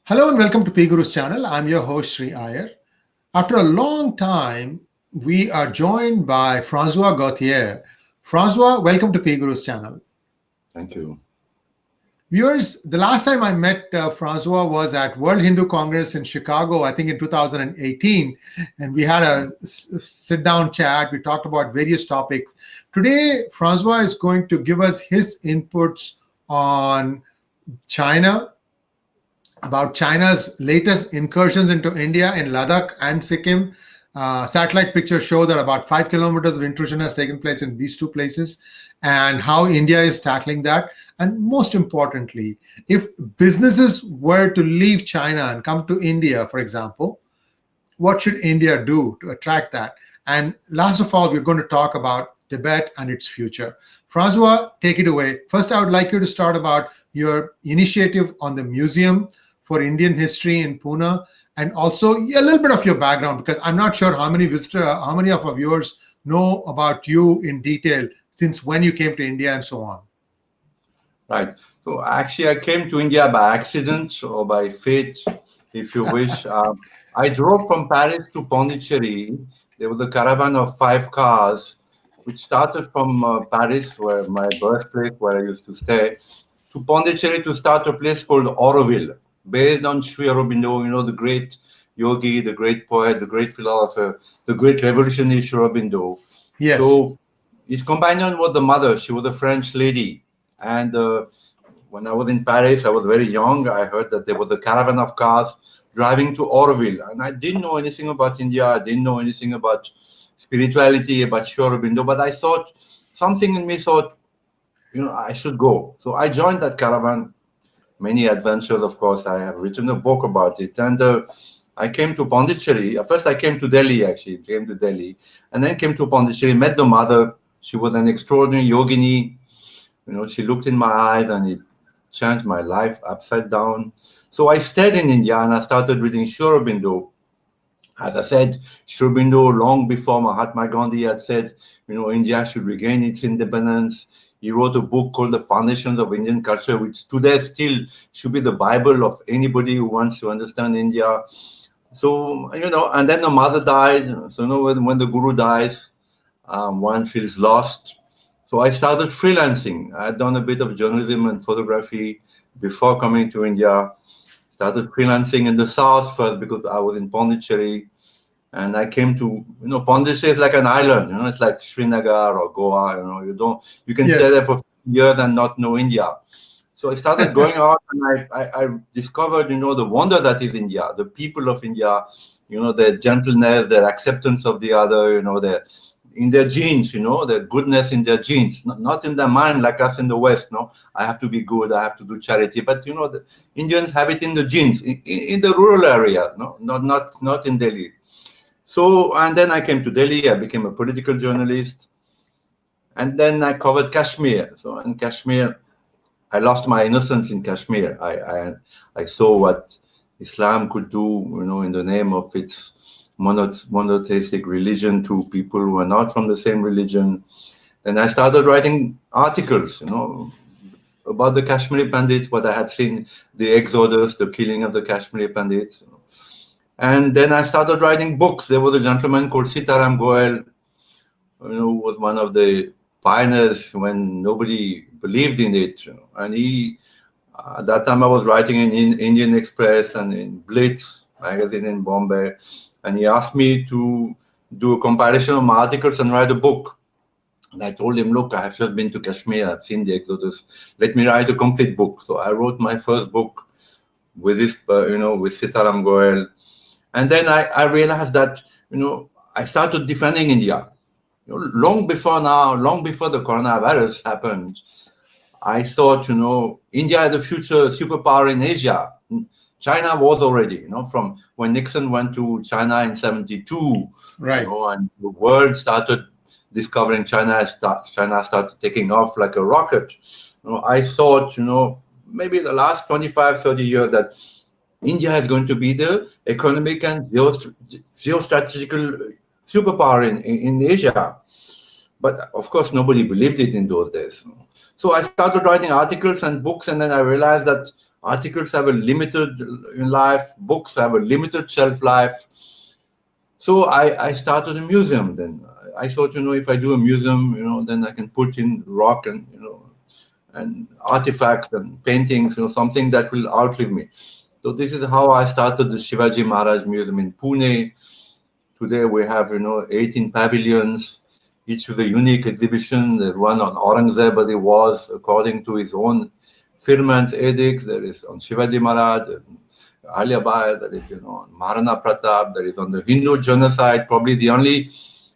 Hello and welcome to PGurus channel. I'm your host Sri Iyer. After a long time, we are joined by Francois Gautier. Francois, welcome to PGurus channel. Thank you. Viewers, the last time I met Francois was at World Hindu Congress in Chicago, I think in 2018, and we had a sit-down chat. We talked about various topics. Today, Francois is going to give us his inputs on China, about China's latest incursions into India in Ladakh and Sikkim. Satellite pictures show that about 5 kilometers of intrusion has taken place in these two places, and how India is tackling that. And most importantly, if businesses were to leave China and come to India, for example, what should India do to attract that? And last of all, we're going to talk about Tibet and its future. Francois, take it away. First, I would like you to start about your initiative on the Museum for Indian History in Pune, and also a little bit of your background, because I'm not sure how many of our viewers know about you in detail, since when you came to India and so on. Right. So actually, I came to India by accident or by fate, if you wish. I drove from Paris to Pondicherry. There was a caravan of 5 cars, which started from Paris, where my birthplace, where I used to stay, to Pondicherry to start a place called Auroville, based on Sri Aurobindo, the great yogi, the great poet, the great philosopher, the great revolutionary Sri Aurobindo. Yes. So his companion was the mother. She was a French lady. And when I was in Paris, I was very young. I heard that there was a caravan of cars driving to Auroville. And I didn't know anything about India. I didn't know anything about spirituality, about Sri Aurobindo. But I thought, something in me thought, I should go. So I joined that caravan. Many adventures, of course. I have written a book about it. And I came to Pondicherry. First, I came to Delhi, actually. Came to Delhi. And then came to Pondicherry, met the mother. She was an extraordinary yogini. She looked in my eyes and it changed my life upside down. So I stayed in India and I started reading Sri Aurobindo. As I said, Sri Aurobindo, long before Mahatma Gandhi had said, India should regain its independence. He wrote a book called The Foundations of Indian Culture, which today still should be the Bible of anybody who wants to understand India. So, and then the mother died. So, when the guru dies, one feels lost. So I started freelancing. I had done a bit of journalism and photography before coming to India. Started freelancing in the south first because I was in Pondicherry. And I came to, Pondicherry is like an island, it's like Srinagar or Goa, you can Yes. stay there for years and not know India. So I started going out and I discovered, the wonder that is India, the people of India, their gentleness, their acceptance of the other, in their genes, their goodness in their genes, not in their mind like us in the West. No, I have to be good, I have to do charity, but the Indians have it in the genes, in the rural area, no, not in Delhi. So, and then I came to Delhi. I became a political journalist, and then I covered Kashmir. So in Kashmir, I lost my innocence in Kashmir. I saw what Islam could do, in the name of its monotheistic religion to people who are not from the same religion. Then I started writing articles, about the Kashmiri Pandits, what I had seen, the exodus, the killing of the Kashmiri Pandits. And then I started writing books. There was a gentleman called Sitaram Goel, who was one of the pioneers when nobody believed in it. And he, at that time I was writing in Indian Express and in Blitz magazine in Bombay. And he asked me to do a compilation of my articles and write a book. And I told him, look, I have just been to Kashmir. I've seen the exodus. Let me write a complete book. So I wrote my first book with this, with Sitaram Goel. And then I realized that, I started defending India. Long before the coronavirus happened, I thought, India is the future superpower in Asia. China was already, from when Nixon went to China in 1972, Right. And the world started discovering China. China started taking off like a rocket. I thought, maybe the last 25, 30 years that India is going to be the economic and geostrategical superpower in Asia. But of course, nobody believed it in those days. So I started writing articles and books, and then I realized that Articles have a limited life. Books have a limited shelf life. So I started a museum then. I thought, if I do a museum, then I can put in rock and, and artifacts and paintings, something that will outlive me. So this is how I started the Shivaji Maharaj Museum in Pune. Today we have, 18 pavilions, each with a unique exhibition. There's one on Aurangzeb, as he was, according to his own firman's edicts. There is on Shivaji Maharaj, Aliabai, there is, on Maharana Pratap, there is on the Hindu genocide, probably the only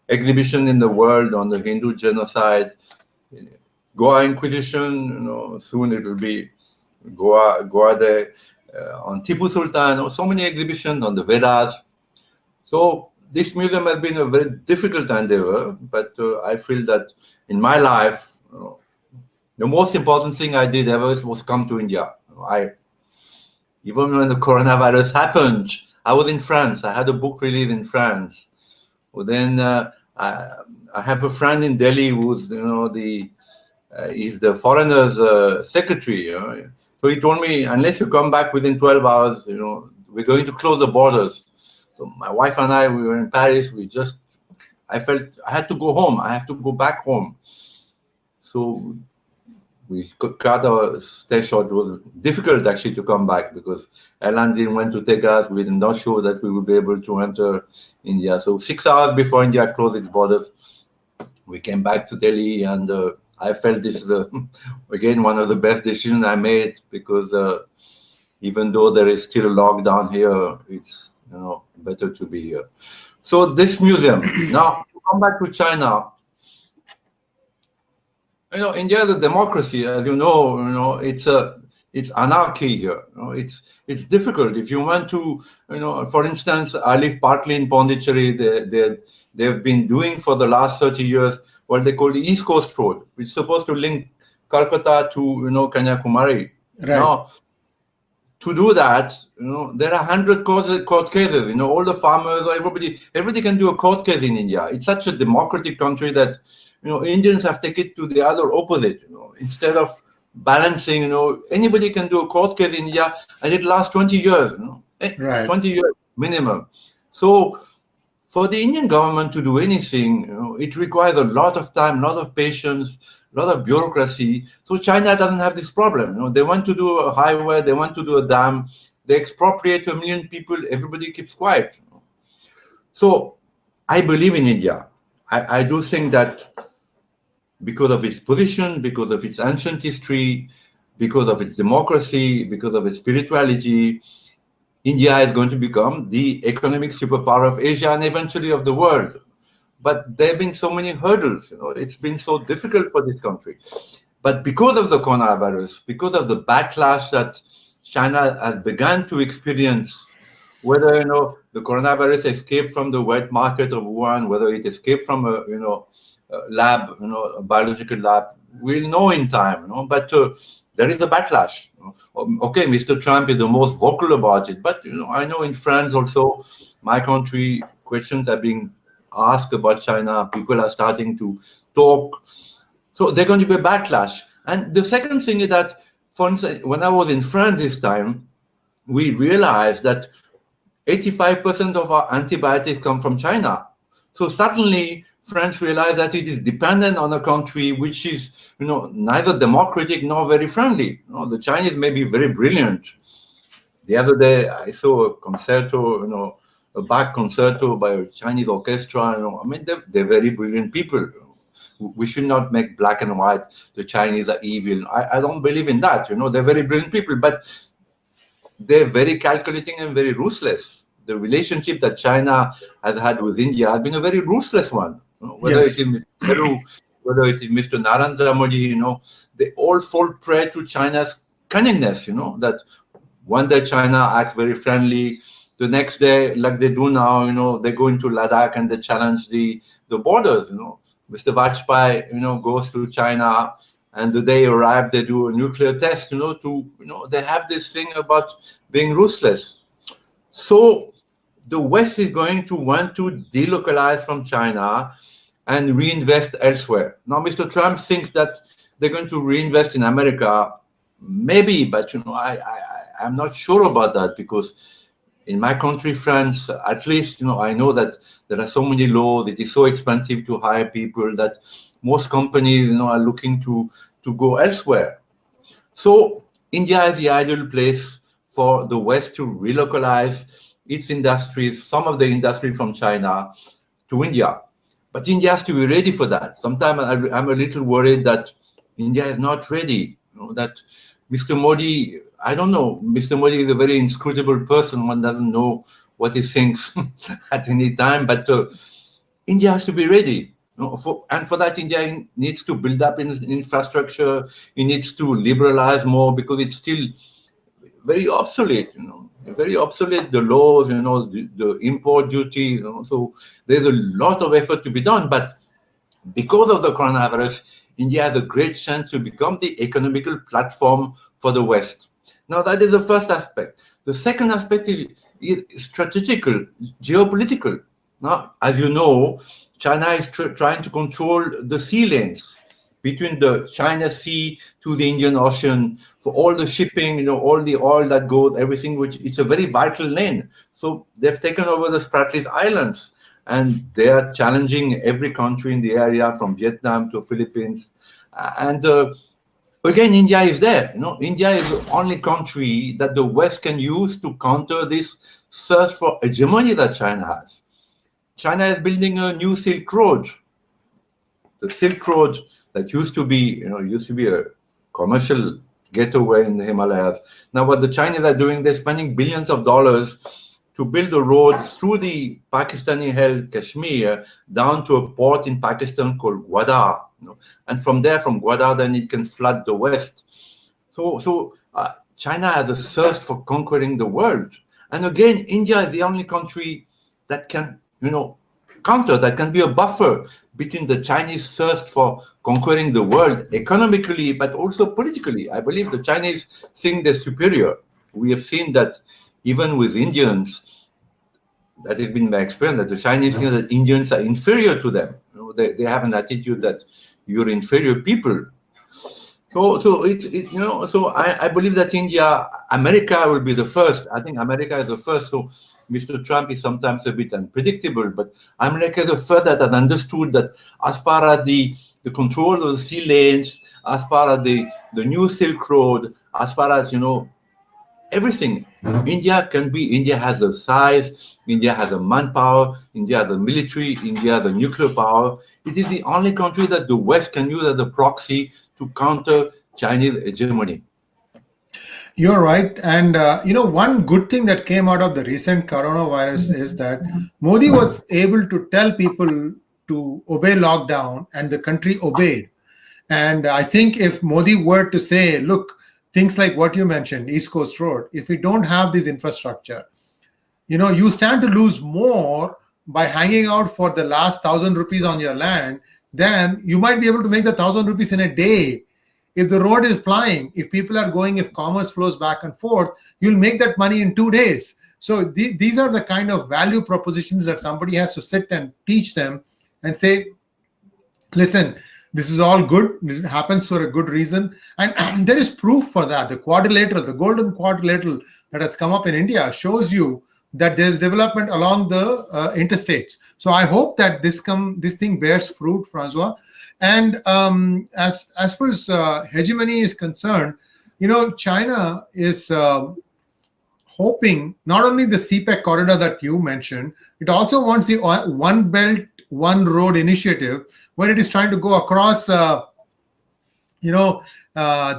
exhibition in the world on the Hindu genocide. Goa Inquisition, soon it will be Goa there, on Tipu Sultan, so many exhibitions on the Vedas. So this museum has been a very difficult endeavor, but I feel that in my life, the most important thing I did ever was come to India. Even when the coronavirus happened, I was in France. I had a book release in France. Well, then I have a friend in Delhi who's, he's the foreigners secretary. So he told me, unless you come back within 12 hours, we're going to close the borders. So my wife and I, we were in Paris. I felt I had to go home. I have to go back home. So we cut our stay short. It was difficult actually to come back because airline didn't want to take us. We were not sure that we would be able to enter India. So 6 hours before India closed its borders, we came back to Delhi, and I felt this is again one of the best decisions I made, because even though there is still a lockdown here, it's better to be here. So this museum. Now to come back to China. India is a democracy, as you know. It's anarchy here. It's difficult. If you want to, for instance, I live partly in Pondicherry. They've been doing for the last 30 years what they call the East Coast Road, which is supposed to link Calcutta to Kanyakumari. Right. Now, to do that, there are 100 court cases. All the farmers, everybody can do a court case in India. It's such a democratic country that Indians have taken it to the other opposite. Instead of balancing, anybody can do a court case in India, and it lasts 20 years. Right. 20 years minimum. So for the Indian government to do anything, it requires a lot of time, a lot of patience, a lot of bureaucracy. So China doesn't have this problem. They want to do a highway, they want to do a dam, they expropriate 1 million people, everybody keeps quiet. So I believe in India. I do think that because of its position, because of its ancient history, because of its democracy, because of its spirituality, India is going to become the economic superpower of Asia and eventually of the world. But there have been so many hurdles. It's been so difficult for this country. But because of the coronavirus, because of the backlash that China has begun to experience, whether the coronavirus escaped from the wet market of Wuhan, whether it escaped from a lab, a biological lab, we'll know in time. But there is a backlash. Okay, Mr. Trump is the most vocal about it, but I know in France also, my country, questions are being asked about China. People are starting to talk. So there's going to be a backlash. And the second thing is that, for instance, when I was in France this time, we realized that 85% of our antibiotics come from China. So suddenly, France realized that it is dependent on a country which is, neither democratic nor very friendly. The Chinese may be very brilliant. The other day, I saw a concerto, a Bach concerto by a Chinese orchestra. They're very brilliant people. We should not make black and white. The Chinese are evil. I don't believe in that. They're very brilliant people, but they're very calculating and very ruthless. The relationship that China has had with India has been a very ruthless one. Whether Yes. it is Peru, whether it is Mr. Narendra Modi, they all fall prey to China's cunningness. That one day China acts very friendly, the next day, like they do now, they go into Ladakh and they challenge the borders. Mr. Vajpayee, goes to China, and the day he arrived, they do a nuclear test. They have this thing about being ruthless. So the West is going to want to delocalize from China and reinvest elsewhere. Now, Mr. Trump thinks that they're going to reinvest in America, maybe, but I'm not sure about that, because in my country, France, at least, I know that there are so many laws. It is so expensive to hire people that most companies, are looking to go elsewhere. So India is the ideal place for the West to relocalize its industries, some of the industry from China to India. But India has to be ready for that. Sometimes I'm a little worried that India is not ready. That Mr. Modi, I don't know, Mr. Modi is a very inscrutable person. One doesn't know what he thinks at any time. But India has to be ready. And for that, India needs to build up in infrastructure. It needs to liberalize more, because it's still very obsolete. Very obsolete, the laws, the import duty. So there's a lot of effort to be done. But because of the coronavirus, India has a great chance to become the economical platform for the West. Now, that is the first aspect. The second aspect is strategical, geopolitical. Now, as you know, China is trying to control the sea lanes between the China Sea to the Indian Ocean for all the shipping, all the oil that goes, everything, which it's a very vital lane. So they've taken over the Spratly Islands, and they are challenging every country in the area, from Vietnam to Philippines. And again, India is there. India is the only country that the West can use to counter this search for hegemony that China has. China is building a new Silk Road. The Silk Road that used to be a commercial getaway in the Himalayas. Now, what the Chinese are doing, they're spending billions of dollars to build a road through the Pakistani-held Kashmir down to a port in Pakistan called Gwadar. And from there, from Gwadar, then it can flood the West. So China has a thirst for conquering the world. And again, India is the only country that can, counter, that can be a buffer between the Chinese thirst for conquering the world economically, but also politically. I believe the Chinese think they're superior. We have seen that even with Indians, that has been my experience, that the Chinese think that Indians are inferior to them. They have an attitude that you're inferior people. So I believe that America will be the first. I think America is the first. So Mr. Trump is sometimes a bit unpredictable, but America is the first that has understood that as far as the control of the sea lanes, as far as the new Silk Road, as far as, everything, India has the size, India has a manpower, India has a military, India has a nuclear power. It is the only country that the West can use as a proxy to counter Chinese hegemony. You're right. And, one good thing that came out of the recent coronavirus is that Modi was able to tell people to obey lockdown, and the country obeyed. And I think if Modi were to say, look, things like what you mentioned, East Coast Road, if we don't have this infrastructure, you stand to lose more by hanging out for the last 1,000 rupees on your land than you might be able to make the 1,000 rupees in a day. If the road is plying, if people are going, if commerce flows back and forth, you'll make that money in 2 days. So these are the kind of value propositions that somebody has to sit and teach them and say, listen, this is all good. It happens for a good reason. And there is proof for that. The quadrilateral, the golden quadrilateral that has come up in India shows you that there's development along the interstates. So I hope that this thing bears fruit, Francois. And as far as hegemony is concerned, China is hoping not only the CPEC corridor that you mentioned, it also wants the One Belt, One Road initiative, where it is trying to go across, the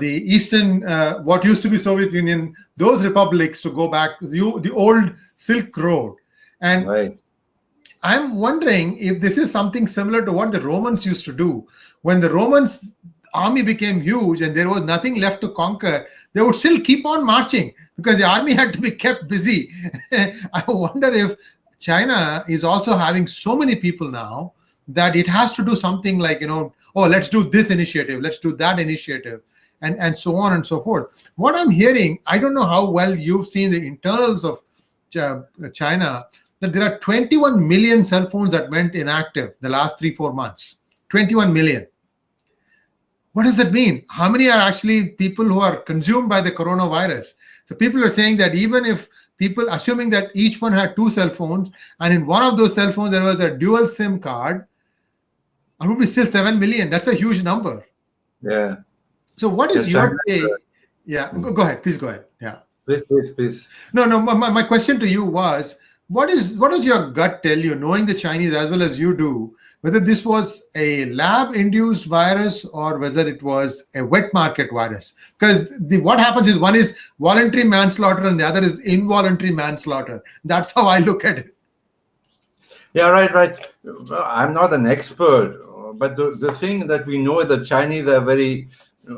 eastern, what used to be Soviet Union, those republics to go back to the old Silk Road. And right. I'm wondering if this is something similar to what the Romans used to do. When the Romans army became huge and there was nothing left to conquer, they would still keep on marching because the army had to be kept busy. I wonder if China is also having so many people now that it has to do something like, let's do this initiative, let's do that initiative, and so on and so forth. What I'm hearing, I don't know how well you've seen the internals of China, that there are 21 million cell phones that went inactive the last 3-4 months. 21 million. What does that mean? How many are actually people who are consumed by the coronavirus? So people are saying that even if people, assuming that each one had two cell phones, and in one of those cell phones there was a dual SIM card, it would be still 7 million. That's a huge number. Yeah. So what Yeah, is China. your take? Yeah, go ahead. Please go ahead. Yeah. Please. No. My question to you was, what does your gut tell you, knowing the Chinese as well as you do, whether this was a lab-induced virus or whether it was a wet market virus? Because what happens is one is voluntary manslaughter and the other is involuntary manslaughter. That's how I look at it. Yeah, right. Well, I'm not an expert, but the thing that we know is that Chinese are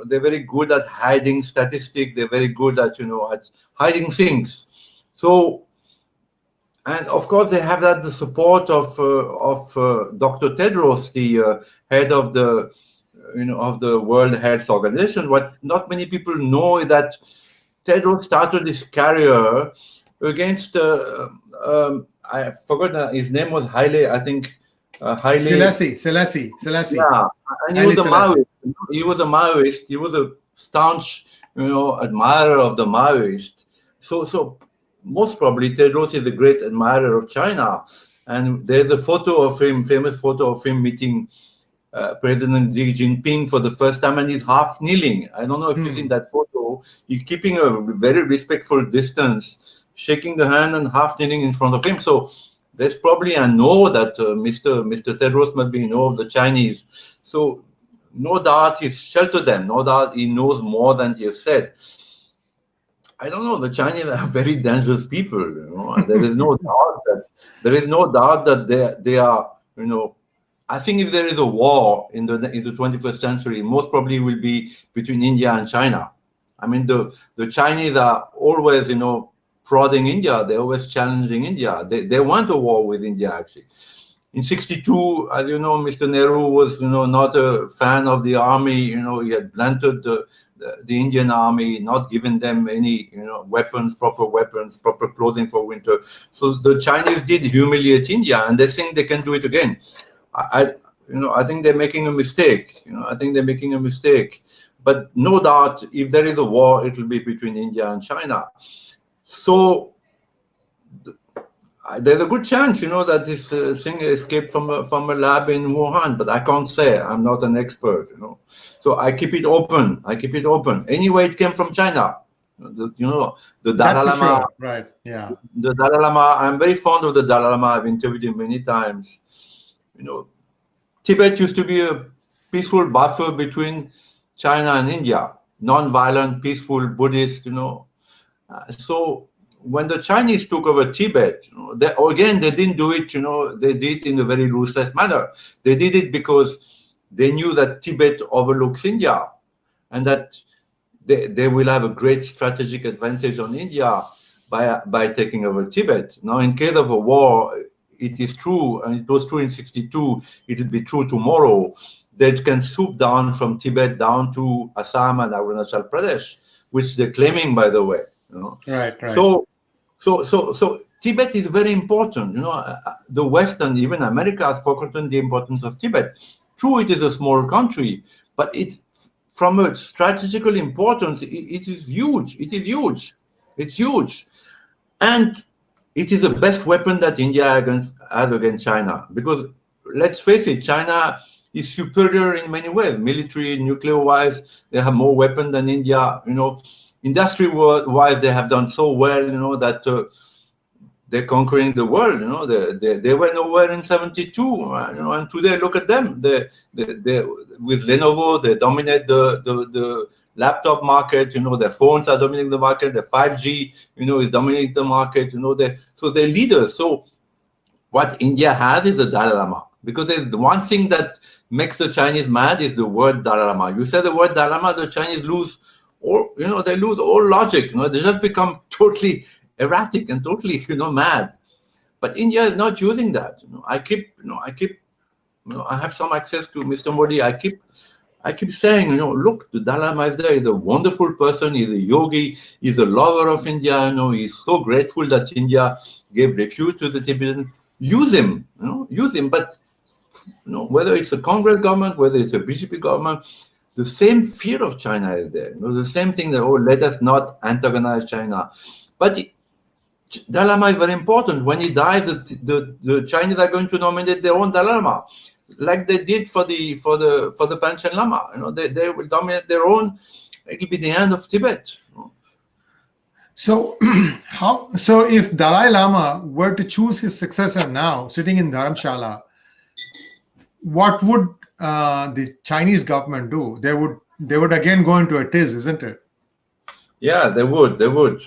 they're very good at hiding statistics. They're very good at at hiding things. So, and of course they have the support of Dr. Tedros, the head of the of the World Health Organization. What not many people know is that Tedros started his career against I forgot his name was Haile, I think Haile. Selassie. Yeah, and he Haile was a Selassie. Maoist. He was a Maoist. He was a staunch, admirer of the Maoist. So most probably Tedros is a great admirer of China. And there's a photo of him, famous photo of him meeting President Xi Jinping for the first time, and he's half kneeling. I don't know if you've seen that photo. He's keeping a very respectful distance, shaking the hand and half kneeling in front of him. So there's probably a know that Mr. Tedros must be in awe of the Chinese. So no doubt he's sheltered them. No doubt he knows more than he has said. I don't know. The Chinese are very dangerous people. There is no doubt that they are. I think if there is a war in the 21st century, most probably will be between India and China. I mean, the Chinese are always, prodding India. They're always challenging India. They want a war with India, actually. In '62, as you know, Mr. Nehru was, not a fan of the army. He had blunted the Indian army, not given them any, proper clothing for winter. So the Chinese did humiliate India, and they think they can do it again. I think they're making a mistake. But no doubt, if there is a war, it will be between India and China. So there's a good chance, that this thing escaped from a lab in Wuhan. But I can't say. I'm not an expert. So I keep it open. Anyway, it came from China. The Dalai Lama. Sure. Right. Yeah. The Dalai Lama. I'm very fond of the Dalai Lama. I've interviewed him many times. Tibet used to be a peaceful buffer between China and India, non-violent, peaceful, Buddhist, So when the Chinese took over Tibet, they didn't do it, they did it in a very ruthless manner. They did it because they knew that Tibet overlooks India and that they will have a great strategic advantage on India by taking over Tibet. Now, in case of a war, it is true, and it was true in '62, it will be true tomorrow, that can swoop down from Tibet down to Assam and Arunachal Pradesh, which they're claiming, by the way. Right. So Tibet is very important. The West and even America has forgotten the importance of Tibet. True, it is a small country, but from a strategical importance, it is huge. It's huge. And it is the best weapon that India has against China. Because let's face it, China is superior in many ways, military, nuclear-wise. They have more weapons than India. Industry-wise, they have done so well, that they're conquering the world. They were nowhere in '72, and today look at them. They with Lenovo, they dominate the laptop market. Their phones are dominating the market. Their 5G, is dominating the market. So they're leaders. So what India has is the Dalai Lama, because there's the one thing that makes the Chinese mad is the word Dalai Lama. You say the word Dalai Lama, the Chinese lose all, they lose all logic. They just become totally erratic and totally, mad. But India is not using that. I have some access to Mr. Modi. I keep saying, look, the Dalai Lama is there. He's a wonderful person. He's a yogi. He's a lover of India. He's so grateful that India gave refuge to the Tibetans. Use him. Use him. But whether it's a Congress government, whether it's a BJP government, the same fear of China is there. The same thing that, oh, let us not antagonize China. But Dalai Lama is very important. When he dies, the Chinese are going to nominate their own Dalai Lama, like they did for the Panchen Lama. They will nominate their own. It will be the end of Tibet. So, So if Dalai Lama were to choose his successor now, sitting in Dharamshala, what would the Chinese government do? They would again go into a tiz, isn't it? Yeah, they would. They would,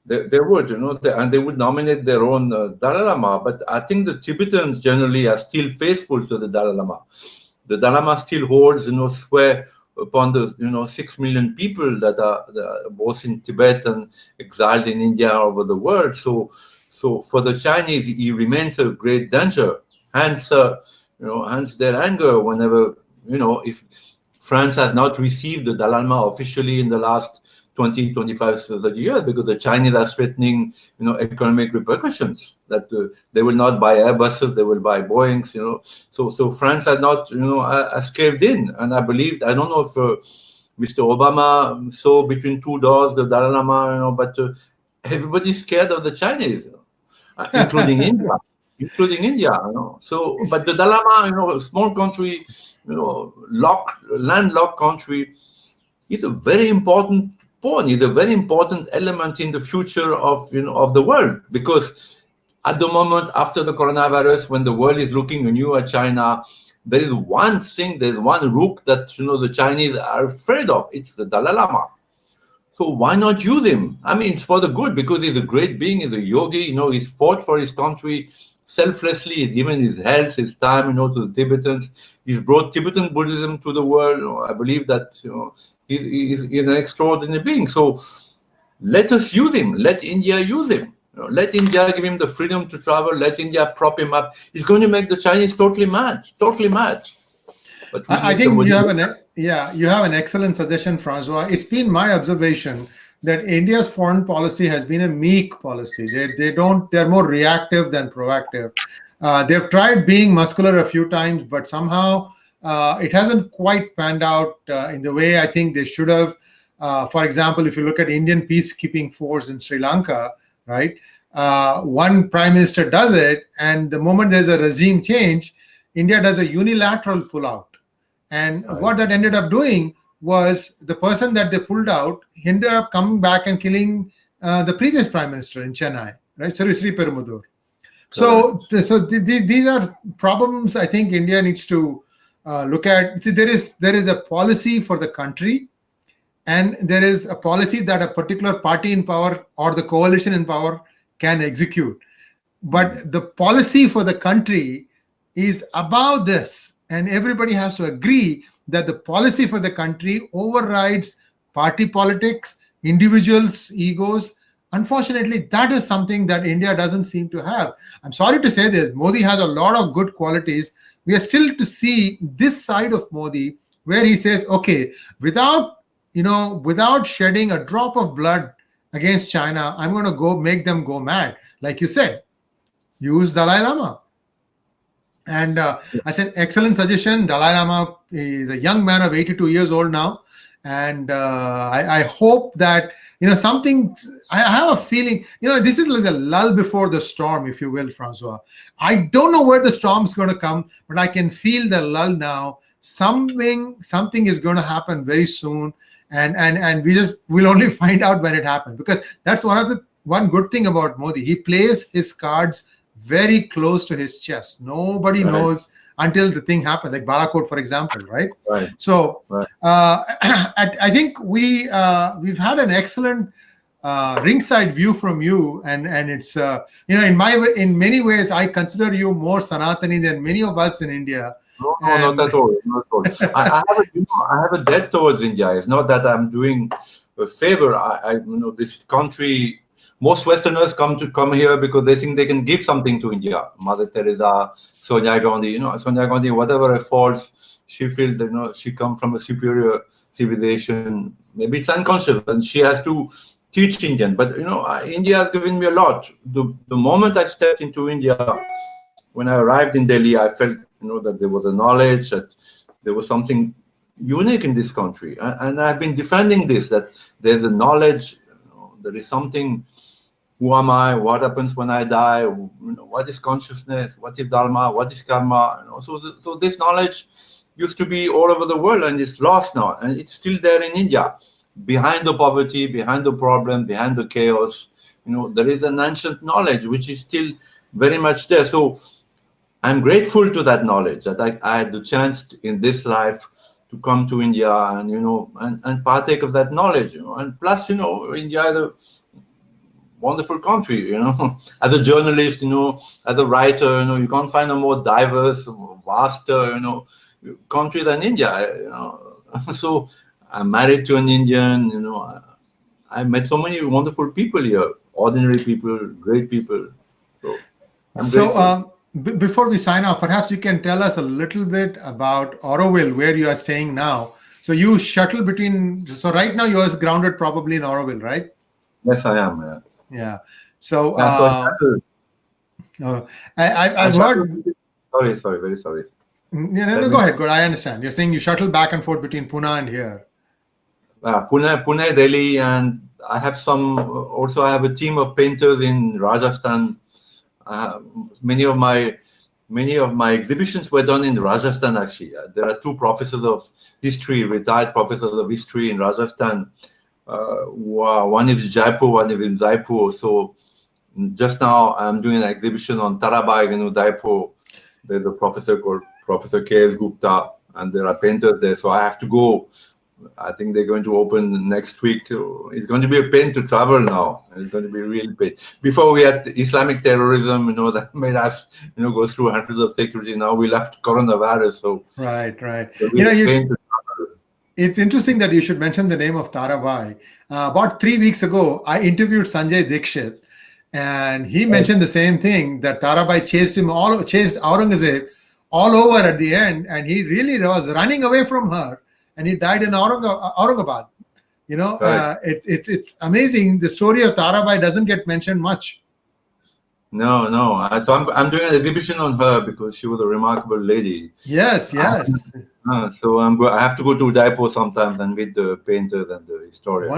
and they would nominate their own Dalai Lama. But I think the Tibetans generally are still faithful to the Dalai Lama. The Dalai Lama still holds, sway upon the 6 million people that are both in Tibet and exiled in India and over the world. So for the Chinese, he remains a great danger. Hence their anger whenever if France has not received the Dalai Lama officially in the last 20, 25, 30 years, because the Chinese are threatening, economic repercussions, that they will not buy Airbuses, they will buy Boeings, So France has not, has caved in. And I don't know if Mr. Obama saw between two doors the Dalai Lama, but everybody's scared of the Chinese, including India. So, but the Dalai Lama, a small country, landlocked country, is a very important point. Is a very important element in the future of the world, because at the moment after the coronavirus, when the world is looking anew at China, there is one thing, there's one rook that the Chinese are afraid of. It's the Dalai Lama. So why not use him? I mean, it's for the good, because he's a great being, he's a yogi, he's fought for his country selflessly, he's given his health, his time, to the Tibetans. He's brought Tibetan Buddhism to the world. I believe that, he's an extraordinary being. So let us use him. Let India use him. Let India give him the freedom to travel. Let India prop him up. He's going to make the Chinese totally mad. But I think you have an excellent suggestion, Francois. It's been my observation that India's foreign policy has been a meek policy. They're more reactive than proactive. They've tried being muscular a few times, but somehow it hasn't quite panned out in the way I think they should have. For example, if you look at Indian peacekeeping force in Sri Lanka, right? One prime minister does it, and the moment there's a regime change, India does a unilateral pullout. And what that ended up doing was the person that they pulled out ended up coming back and killing the previous prime minister in Chennai, right? Sri Perumadur. So these are problems I think India needs to look at. See, there is a policy for the country, and there is a policy that a particular party in power or the coalition in power can execute. But the policy for the country is about this, and everybody has to agree that the policy for the country overrides party politics, individuals' egos. Unfortunately, that is something that India doesn't seem to have. I'm sorry to say this. Modi has a lot of good qualities. We are still to see this side of Modi where he says, okay, without shedding a drop of blood against China, I'm going to make them go mad. Like you said, use Dalai Lama. And I said, excellent suggestion. Dalai Lama is a young man of 82 years old now. And I hope that, I have a feeling, this is like a lull before the storm, if you will, Francois. I don't know where the storm's going to come, but I can feel the lull now. Something is going to happen very soon. And we'll only find out when it happens, because that's one good thing about Modi. He plays his cards very close to his chest. Nobody knows until the thing happens, like Balakot, for example, right? Right. So I think we've had an excellent ringside view from you, and it's in many ways I consider you more Sanatani than many of us in India. No, not at all. I have a debt towards India. It's not that I'm doing a favor. This country, most Westerners come here because they think they can give something to India. Mother Teresa, Sonia Gandhi, whatever faults she feels, she comes from a superior civilization. Maybe it's unconscious, and she has to teach Indian. But India has given me a lot. The moment I stepped into India, when I arrived in Delhi, I felt that there was a knowledge, that there was something unique in this country. And I've been defending this, that there's a knowledge, there is something. Who am I? What happens when I die? What is consciousness? What is dharma? What is karma? So this knowledge used to be all over the world, and it's lost now, and it's still there in India, behind the poverty, behind the problem, behind the chaos. There is an ancient knowledge which is still very much there. So I'm grateful to that knowledge, that I had the chance in this life to come to India and and partake of that knowledge. And plus, India is a wonderful country. As a journalist, as a writer, you can't find a more diverse, vaster, country than India. So I'm married to an Indian. I met so many wonderful people here, ordinary people, great people. So I'm grateful. Before we sign off, perhaps you can tell us a little bit about Auroville, where you are staying now. So you shuttle between. So right now you are grounded probably in Auroville, right? Yes, I am. Yeah. Yeah. So I've heard. Sorry, very sorry. No, go ahead. Good. I understand. You're saying you shuttle back and forth between Pune and here. Pune, Delhi, and I have also I have a team of painters in Rajasthan. Many of my exhibitions were done in Rajasthan, actually. There are two professors of history, retired professors of history in Rajasthan. One is Jaipur, one is in Jaipur. So just now I'm doing an exhibition on Tera By in Udaipur. There's a professor called Professor K.S. Gupta, and there are painters there. So I have to go. I think they're going to open next week. It's going to be a pain to travel now. It's going to be a real pain. Before we had Islamic terrorism, that made us, go through hundreds of security. Now we'll have coronavirus. So right. It's interesting that you should mention the name of Tera By. About 3 weeks ago, I interviewed Sanjay Dikshit, and he mentioned the same thing, that Tera By chased Aurangzeb all over at the end, and he really was running away from her, and he died in Aurangabad. Right. It's amazing. The story of Tera By doesn't get mentioned much. No. So I'm doing an exhibition on her because she was a remarkable lady. Yes. So I have to go to Udaipur sometimes and meet the painters and the historians.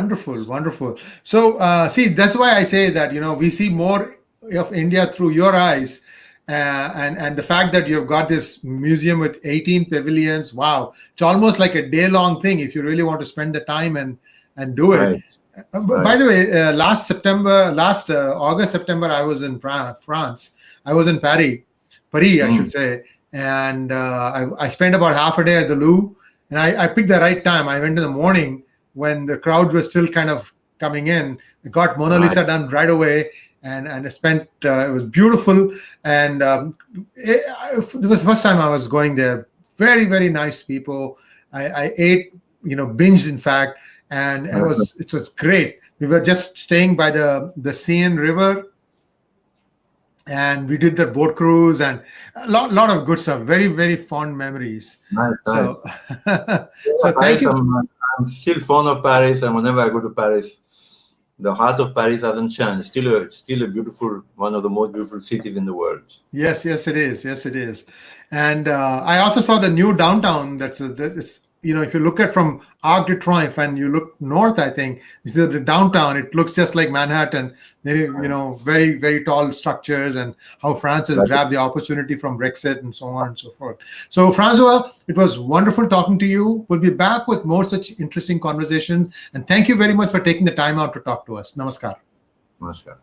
Wonderful. So see, that's why I say that we see more of India through your eyes, and the fact that you've got this museum with 18 pavilions. Wow, it's almost like a day-long thing if you really want to spend the time and do it. Right. By the way, last August, September, I was in France. I was in Paris, I should say. And I spent about half a day at the Louvre. And I picked the right time. I went in the morning when the crowd was still kind of coming in. I got Mona Lisa done right away. And I spent, it was beautiful. And it was the first time I was going there. Very, very nice people. I ate, binged, in fact. And it was great. We were just staying by the Seine River, and we did the boat cruise and a lot of good stuff. Very, very fond memories. Nice. So Thank you. I'm still fond of Paris, and whenever I go to Paris, the heart of Paris hasn't changed. Still a beautiful, one of the most beautiful cities in the world. Yes, it is. And I also saw the new downtown. That's if you look at from Arc de Triomphe and you look north, I think the downtown, it looks just like Manhattan. Very, very tall structures, and how France has grabbed the opportunity from Brexit and so on and so forth. So, Francois, it was wonderful talking to you. We'll be back with more such interesting conversations. And thank you very much for taking the time out to talk to us. Namaskar. Namaskar.